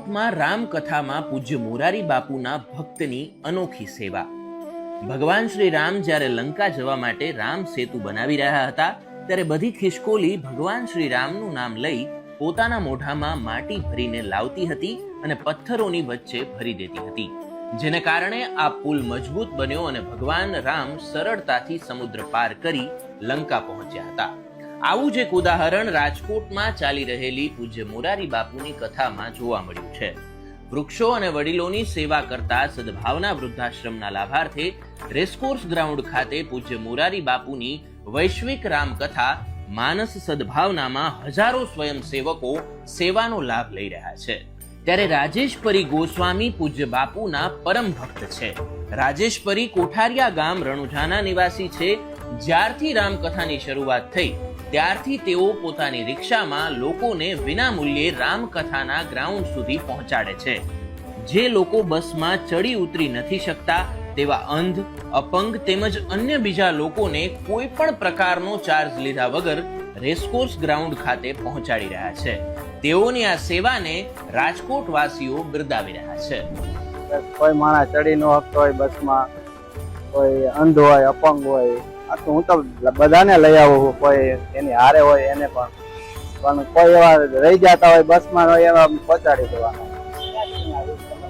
રાજકોટમાં રામકથામાં પૂજ્ય મોરારી બાપુના ભક્તની અનોખી સેવા। ભગવાન શ્રી રામ જ્યારે લંકા જવા માટે રામ સેતુ બનાવી રહ્યા હતા ત્યારે બધી ખિસકોલી ભગવાન શ્રી રામનું નામ લઈ પોતાના મોઢામાં માટી ભરીને લાવતી હતી અને પથ્થરોની વચ્ચે ભરી દેતી હતી, જેને કારણે આ પુલ મજબૂત બન્યો અને ભગવાન રામ સરળતાથી સમુદ્ર પાર કરી લંકા પહોંચ્યા હતા। આવું જ એક ઉદાહરણ રાજકોટમાં ચાલી રહેલી પૂજ્ય મોરારી બાપુની કથામાં જોવા મળ્યું છે। વૃક્ષો અને વડીલોની સેવા કરતા સદભાવના વૃદ્ધાશ્રમના લાભાર્થે રેસકોર્સ ગ્રાઉન્ડ ખાતે પૂજ્ય મોરારી બાપુની વૈશ્વિક રામકથા માનસ સદભાવનામાં હજારો સ્વયંસેવકો સેવાનો લાભ લઈ રહ્યા છે। ત્યારે રાજેશ પરી ગોસ્વામી પૂજ્ય બાપુના પરમ ભક્ત છે। રાજેશ પરી કોઠારિયા ગામ રણુજાના નિવાસી છે। જ્યારથી રામકથાની શરૂઆત થઈ ત્યારથી તેઓ પોતાની રિક્ષામાં લોકોને વિનામૂલ્યે રામકથાના ગ્રાઉન્ડ સુધી પહોંચાડે છે। જે લોકો બસમાં ચડી ઉતરી નથી શકતા તેવા અંધ, અપંગ તેમજ અન્ય બીજા લોકોને કોઈ પણ પ્રકારનો ચાર્જ લીધા વગર રેસકોર્સ ગ્રાઉન્ડ ખાતે પહોંચાડી રહ્યા છે। તેઓની આ સેવાને રાજકોટ વાસીઓ બિરદાવી રહ્યા છે। કોઈ માણસ ચડી ન શકતો હોય બસમાં, કોઈ અંધ હોય, અપંગ હોય, હું તો બધાને લઈ આવું, કોઈ એની હારે હોય એને પણ કોઈ એવા રહી જતા હોય બસમાં હોય એવા પહોંચાડી દેવાના।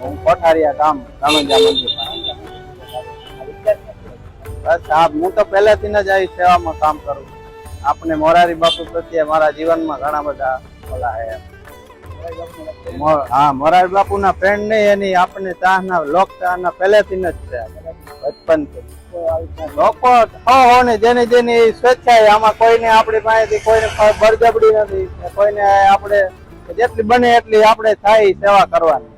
હું કોઠારિયા ગામ રણુજા મંદિર, બસ હું તો પહેલેથી જ આવી સેવામાં કામ કરું। આપણે મોરારી બાપુ પ્રત્યે મારા જીવનમાં ઘણા બધા ઓલા છે। હા, મોરારી બાપુ ના ફ્રેન્ડ નહીં, એની આપણે ચાહના લોક ચાહના પહેલેથી જ છે, બચપનથી। લોકો ને જેની સ્વેચ્છાએ, આમાં કોઈને આપણી પાસેથી કોઈને બળજબરી નથી, કોઈને આપણે જેટલી બને એટલી આપણે થાય સેવા કરવાની।